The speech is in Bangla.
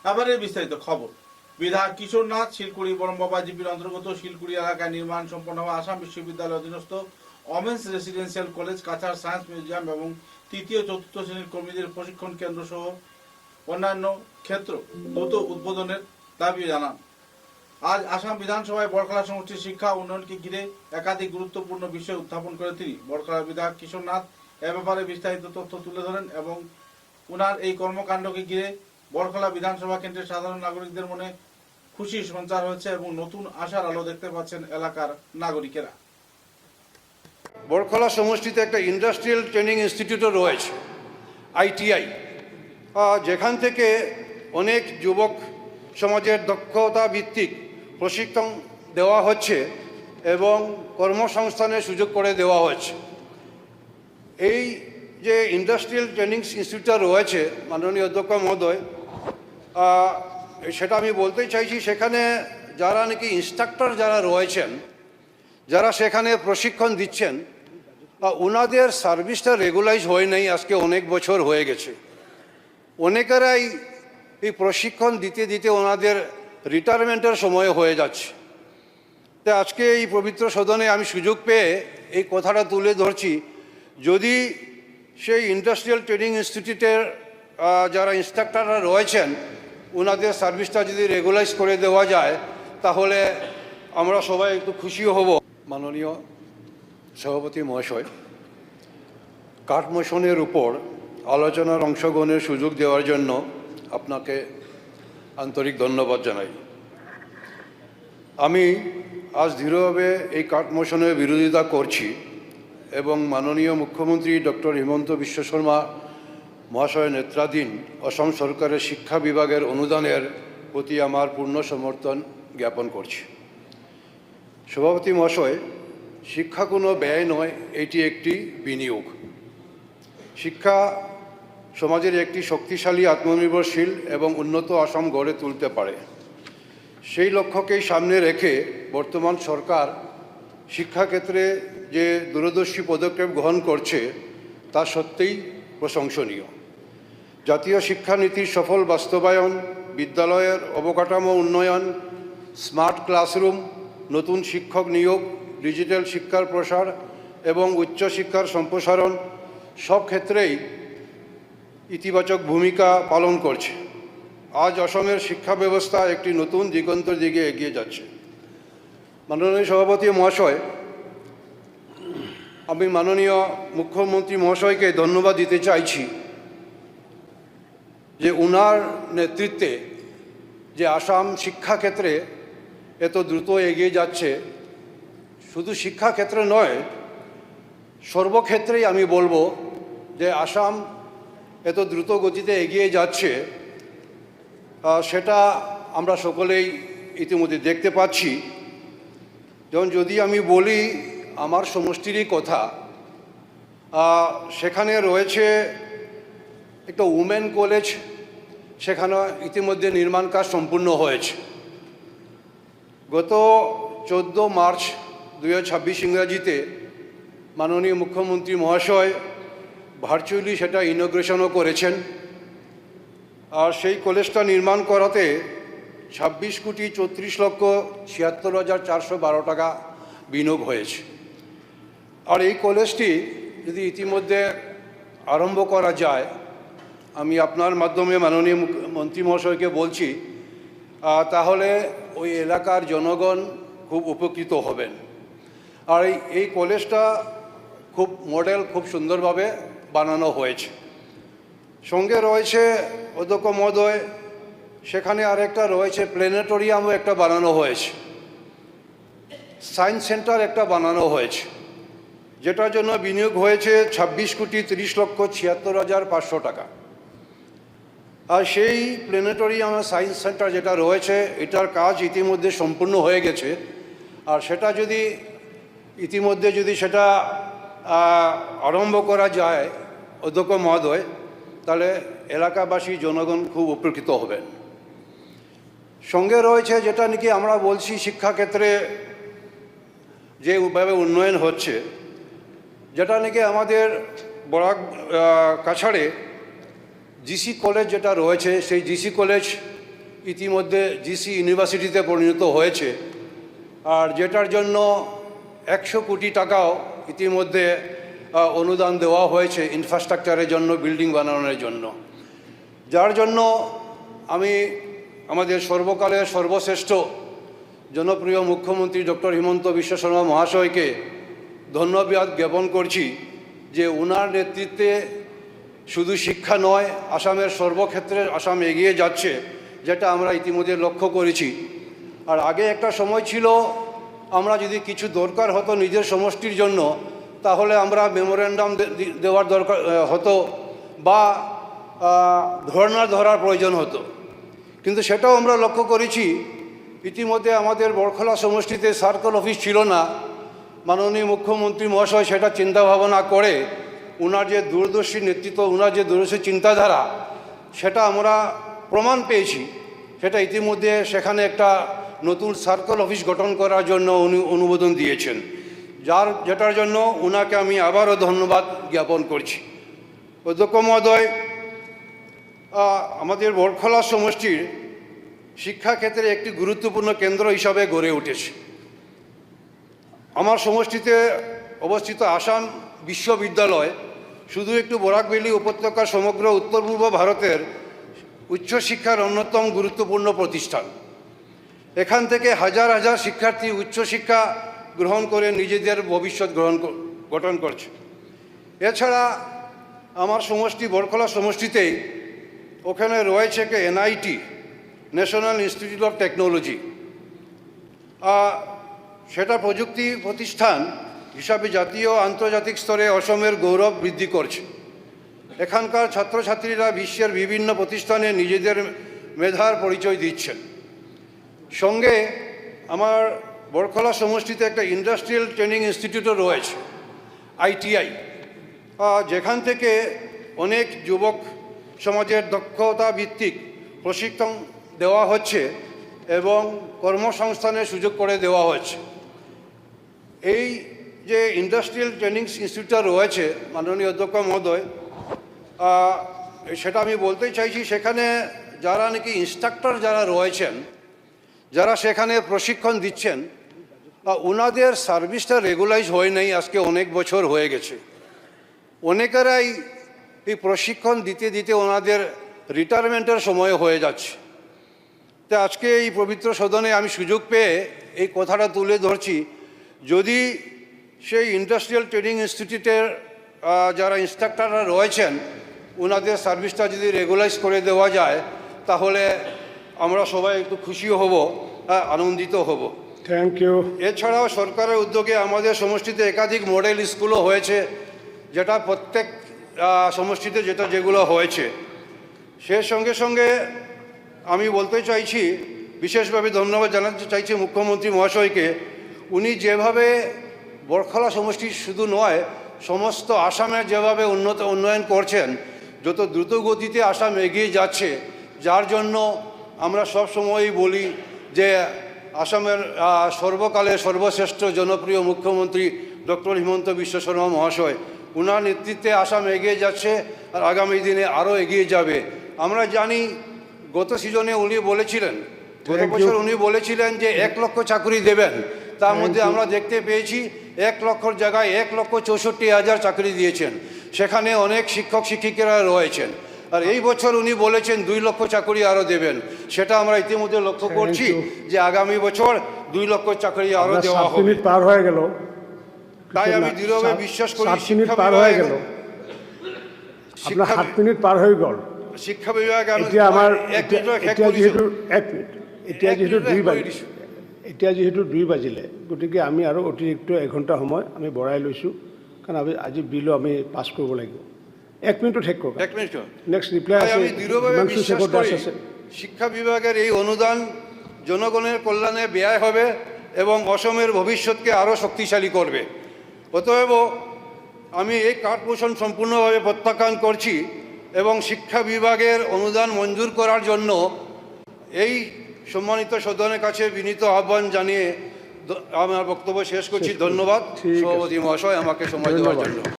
এবারে বিস্তারিত খবর। বিধায়ক কিশোর নাথ শিলকুড়ি বরমবাবা জিপির অন্তর্গত শিলকুড়ি এলাকায় নির্মাণ সম্পন্ন হওয়া আসাম বিশ্ববিদ্যালয় অধীনস্থ women's residential college, Cachar science museum এবং তৃতীয় চতুর্থ শ্রেণীর কর্মীদের প্রশিক্ষণ কেন্দ্র সহ অন্যান্য ক্ষেত্র দ্রুত উদ্বোধনের দাবি জানান। আজ আসাম বিধানসভায় বড়খলা সমষ্টির শিক্ষা উন্নয়নকে ঘিরে একাধিক গুরুত্বপূর্ণ বিষয় উত্থাপন করে তিনি। বড়খলার বিধায়ক কিশোর নাথ এ ব্যাপারে বিস্তারিত তথ্য তুলে ধরেন এবং উনার এই কর্মকাণ্ডকে ঘিরে বড়খলা বিধানসভা কেন্দ্রের সাধারণ নাগরিকদের মনে খুশির সঞ্চার হয়েছে এবং নতুন আশার আলো দেখতে পাচ্ছেন এলাকার নাগরিকেরা। বড়খলা সমষ্টিতে একটা ইন্ডাস্ট্রিয়াল ট্রেনিং ইনস্টিটিউটও রয়েছে, আইটিআই, যেখান থেকে অনেক যুবক সমাজের দক্ষতা ভিত্তিক প্রশিক্ষণ দেওয়া হচ্ছে এবং কর্মসংস্থানের সুযোগ করে দেওয়া হচ্ছে। এই যে ইন্ডাস্ট্রিয়াল ট্রেনিং ইনস্টিটিউটটা রয়েছে মাননীয় অধ্যক্ষ মহোদয়, সেটা আমি বলতে চাইছি, সেখানে যারা নাকি ইনস্ট্রাক্টর যারা রয়েছেন, যারা সেখানে প্রশিক্ষণ দিচ্ছেন, ওনাদের সার্ভিসটা রেগুলাইজ হয় নাই, আজকে অনেক বছর হয়ে গেছে। অনেকেরাই এই প্রশিক্ষণ দিতে দিতে ওনাদের রিটায়ারমেন্টের সময় হয়ে যাচ্ছে। তাই আজকে এই পবিত্র সদনে আমি সুযোগ পেয়ে এই কথাটা তুলে ধরছি, যদি সেই ইন্ডাস্ট্রিয়াল ট্রেনিং ইনস্টিটিউটের যারা ইনস্ট্রাক্টররা রয়েছেন ওনাদের সার্ভিসটা যদি রেগুলাইজ করে দেওয়া যায় তাহলে আমরা সবাই একটু খুশিও হব। মাননীয় সভাপতি মহাশয়, কাঠ মোশনের উপর আলোচনার অংশগ্রহণের সুযোগ দেওয়ার জন্য আপনাকে আন্তরিক ধন্যবাদ জানাই। আমি আজ দৃঢ়ভাবে এই কাঠ মোশনের বিরোধিতা করছি এবং মাননীয় মুখ্যমন্ত্রী ডক্টর হিমন্ত বিশ্ব শর্মা মহাশয়ের নেতৃত্বাধীন অসম সরকারের শিক্ষা বিভাগের অনুদানের প্রতি আমার পূর্ণ সমর্থন জ্ঞাপন করছি। সভাপতি মহাশয়, শিক্ষা কোনো ব্যয় নয়, এটি একটি বিনিয়োগ। শিক্ষা সমাজের একটি শক্তিশালী, আত্মনির্ভরশীল এবং উন্নত আসাম গড়ে তুলতে পারে। সেই লক্ষ্যকেই সামনে রেখে বর্তমান সরকার শিক্ষাক্ষেত্রে যে দূরদর্শী পদক্ষেপ গ্রহণ করছে তা সত্যিই প্রশংসনীয়। জাতীয় শিক্ষানীতির সফল বাস্তবায়ন, বিদ্যালয়ের অবকাঠামো উন্নয়ন, স্মার্ট ক্লাসরুম, নতুন শিক্ষক নিয়োগ, ডিজিটাল শিক্ষার প্রসার এবং উচ্চশিক্ষার সম্প্রসারণ সব ক্ষেত্রেই ইতিবাচক ভূমিকা পালন করছে। আজ অসমের শিক্ষা ব্যবস্থা একটি নতুন দিগন্তের দিকে এগিয়ে যাচ্ছে। মাননীয় সভাপতি মহাশয়, আমি মাননীয় মুখ্যমন্ত্রী মহাশয়কে ধন্যবাদ দিতে চাইছি যে ওনার নেতৃত্বে যে আসাম শিক্ষাক্ষেত্রে এত দ্রুত এগিয়ে যাচ্ছে। শুধু শিক্ষাক্ষেত্রে নয়, সর্বক্ষেত্রেই আমি বলবো যে আসাম এত দ্রুত গতিতে এগিয়ে যাচ্ছে, সেটা আমরা সকলেই ইতিমধ্যে দেখতে পাচ্ছি। যেমন যদি আমি বলি আমার সমষ্টিরই কথা, সেখানে রয়েছে একটা উমেন কলেজ, সেখানে ইতিমধ্যে নির্মাণ কাজ সম্পূর্ণ হয়েছে। গত 14 মার্চ 2026 ইংরাজিতে মাননীয় মুখ্যমন্ত্রী মহাশয় ভার্চুয়ালি সেটা ইনগ্রেশনও করেছেন। আর সেই কলেজটা নির্মাণ করাতে 26,34,76,412 টাকা বিনিয়োগ হয়েছে। আর এই কলেজটি যদি ইতিমধ্যে আরম্ভ করা যায়, আমি আপনার মাধ্যমে মাননীয় মন্ত্রী মহাশয়কে বলছি, তাহলে ওই এলাকার জনগণ খুব উপকৃত হবেন। আর এই কলেজটা খুব মডেল, খুব সুন্দরভাবে বানানো হয়েছে। সঙ্গে রয়েছে অধ্যক্ষ মহোদয়, সেখানে আরেকটা রয়েছে প্ল্যানেটোরিয়ামও একটা বানানো হয়েছে, সায়েন্স সেন্টার একটা বানানো হয়েছে, যেটার জন্য বিনিয়োগ হয়েছে 26,30,76,500 টাকা। আর সেই প্ল্যানেটোরিয়াম সায়েন্স সেন্টার যেটা রয়েছে এটার কাজ ইতিমধ্যে সম্পূর্ণ হয়ে গেছে। আর সেটা যদি ইতিমধ্যে সেটা আরম্ভ করা যায় অধ্যক্ষ মহোদয়, তাহলে এলাকাবাসী জনগণ খুব উপকৃত হবেন। সঙ্গে রয়েছে যেটা নাকি আমরা বলছি শিক্ষাক্ষেত্রে যেভাবে উন্নয়ন হচ্ছে, যেটা নাকি আমাদের কাছাড়ে জিসি কলেজ যেটা রয়েছে, সেই জিসি কলেজ ইতিমধ্যে জিসি ইউনিভার্সিটিতে পরিণত হয়েছে, আর যেটার জন্য 100 কোটি টাকাও ইতিমধ্যে অনুদান দেওয়া হয়েছে ইনফ্রাস্ট্রাকচারের জন্য, বিল্ডিং বানানোর জন্য, যার জন্য আমি আমাদের সর্বকালের সর্বশ্রেষ্ঠ জনপ্রিয় মুখ্যমন্ত্রী ডক্টর হিমন্ত বিশ্ব শর্মা মহাশয়কে ধন্যবাদ জ্ঞাপন করছি যে ওনার নেতৃত্বে শুধু শিক্ষা নয়, আসামের সর্বক্ষেত্রে আসাম এগিয়ে যাচ্ছে, যেটা আমরা ইতিমধ্যে লক্ষ্য করেছি। আর আগে একটা সময় ছিল, আমরা যদি কিছু দরকার হতো নিজের সমষ্টির জন্য, তাহলে আমরা মেমোরেন্ডাম দেওয়ার দরকার হতো বা ধর্ণা ধরার প্রয়োজন হতো, কিন্তু সেটাও আমরা লক্ষ্য করেছি। ইতিমধ্যে আমাদের বরখলা সমষ্টিতে সার্কেল অফিস ছিল না, মাননীয় মুখ্যমন্ত্রী মহাশয় সেটা চিন্তা ভাবনা করে ওনার যে দূরদর্শী নেতৃত্ব, ওনার যে দূরদর্শী চিন্তাধারা, সেটা আমরা প্রমাণ পেয়েছি। সেটা ইতিমধ্যে সেখানে একটা নতুন সার্কেল অফিস গঠন করার জন্য উনি অনুমোদন দিয়েছেন, যেটার জন্য ওনাকে আমি আবারও ধন্যবাদ জ্ঞাপন করছি। অধ্যক্ষ মহোদয়, আমাদের বরখলা সমষ্টির শিক্ষাক্ষেত্রে একটি গুরুত্বপূর্ণ কেন্দ্র হিসাবে গড়ে উঠেছে। আমার সমষ্টিতে অবস্থিত আসাম বিশ্ববিদ্যালয় শুধু একটু বরাক ভ্যালি উপত্যকার সমগ্র উত্তর পূর্ব ভারতের উচ্চশিক্ষার অন্যতম গুরুত্বপূর্ণ প্রতিষ্ঠান। এখান থেকে হাজার হাজার শিক্ষার্থী উচ্চশিক্ষা গ্রহণ করে নিজেদের ভবিষ্যৎ গঠন করছে। এছাড়া আমার সমষ্টি বরখলা সমষ্টিতেই ওখানে রয়েছে NIT, national institute of technology, সেটা প্রযুক্তি প্রতিষ্ঠান হিসাবে জাতীয় আন্তর্জাতিক স্তরে অসমের গৌরব বৃদ্ধি করছে। এখানকার ছাত্রছাত্রীরা বিশ্বের বিভিন্ন প্রতিষ্ঠানে নিজেদের মেধার পরিচয় দিচ্ছেন। সঙ্গে আমার বরখলা সমষ্টিতে একটা ইন্ডাস্ট্রিয়াল ট্রেনিং ইনস্টিটিউটও রয়েছে, ITI, যেখান থেকে অনেক যুবক সমাজের দক্ষতা ভিত্তিক প্রশিক্ষণ দেওয়া হচ্ছে এবং কর্মসংস্থানের সুযোগ করে দেওয়া হচ্ছে। এই যে ইন্ডাস্ট্রিয়াল ট্রেনিং ইনস্টিটিউটটা রয়েছে মাননীয় অধ্যক্ষ মহোদয়, সেটা আমি বলতে চাইছি, সেখানে যারা নাকি ইনস্ট্রাক্টর যারা রয়েছেন, যারা সেখানে প্রশিক্ষণ দিচ্ছেন, ওনাদের সার্ভিসটা রেগুলাইজ হয় নাই, আজকে অনেক বছর হয়ে গেছে। অনেকেরাই এই প্রশিক্ষণ দিতে দিতে ওনাদের রিটায়ারমেন্টের সময় হয়ে যাচ্ছে। তো আজকে এই পবিত্র সদনে আমি সুযোগ পেয়ে এই কথাটা তুলে ধরছি, যদি সেই ইন্ডাস্ট্রিয়াল ট্রেনিং ইনস্টিটিউটের যারা ইনস্ট্রাক্টররা রয়েছেন, ওনাদের সার্ভিসটা যদি রেগুলাইজ করে দেওয়া যায়, তাহলে আমরা সবাই একটু খুশি হব, আনন্দিত হব। Thank you. এছাড়াও সরকারের উদ্যোগে আমাদের সমষ্টিতে একাধিক মডেল স্কুলও হয়েছে, যেটা প্রত্যেক সমষ্টিতে যেগুলো হয়েছে। সে সঙ্গে সঙ্গে আমি বলতে চাইছি, বিশেষভাবে ধন্যবাদ জানাতে চাইছি মুখ্যমন্ত্রী মহাশয়কে। উনি যেভাবে বরখলা সমষ্টি শুধু নয়, সমস্ত আসামের যেভাবে উন্নয়ন করছেন, যত দ্রুত গতিতে আসাম এগিয়ে যাচ্ছে, যার জন্য আমরা সব সময়ই বলি যে আসামের সর্বকালের সর্বশ্রেষ্ঠ জনপ্রিয় মুখ্যমন্ত্রী ডক্টর হিমন্ত বিশ্ব শর্মা মহাশয়, ওনার নেতৃত্বে আসাম এগিয়ে যাচ্ছে আর আগামী দিনে আরও এগিয়ে যাবে। আমরা জানি গত সিজনে উনি বলেছিলেন, গত বছর উনি বলেছিলেন যে 1 লক্ষ চাকরি দেবেন, তার মধ্যে আমরা দেখতে পেয়েছি 1 লক্ষর জায়গায় 1,64,000 চাকরি দিয়েছেন। সেখানে অনেক শিক্ষক শিক্ষিকারা রয়েছেন। আর এই বছর উনি বলেছেন 2 লক্ষ চাকরি আরও দেবেন। সেটা আমরা ইতিমধ্যে লক্ষ্য করছি যে আগামী বছর 2 লক্ষ চাকরি আরও দেওয়া হবে। 7 মিনিট পার হয়ে গেল, তাই আমি দৃঢ়ভাবে বিশ্বাস করি 7 মিনিট পার হয়ে গেল, আপনার 7 মিনিট পার হয়ে গেল। শিক্ষা বিভাগে এতিয়া আমাৰ এতিয়া যিহেতু 1 মিনিট, এতিয়া যিহেতু 2 বাজিলে, এতিয়া যিহেতু 2 বাজিলে, গতিকে আমি আৰু অতিৰিক্ত 1 ঘণ্টা সময় আমি বঢ়াই লৈছোঁ, কাৰণ আজি বিলো আমি পাছ কৰিব লাগিব। 1 মিনিটত শেষ কৰক। 1 মিনিট নেক্সট রিপ্লাই আছে, আমি দৃঢ়ভাবে হিমাংশু বিশ্বাস শেখর দাস করি আছে। শিক্ষা বিভাগের এই অনুদান জনগণের কল্যাণে ব্যয় হবে এবং অসমের ভবিষ্যৎকে আরও শক্তিশালী করবে। অতএব আমি এই কার্ড মোশন সম্পূর্ণভাবে প্রত্যাখ্যান করছি এবং শিক্ষা বিভাগের অনুদান মঞ্জুর করার জন্য এই সম্মানিত সদনের কাছে বিনীত আহ্বান জানিয়ে আমার বক্তব্য শেষ করছি। ধন্যবাদ সভাপতি মহাশয় আমাকে সময় দেওয়ার জন্য।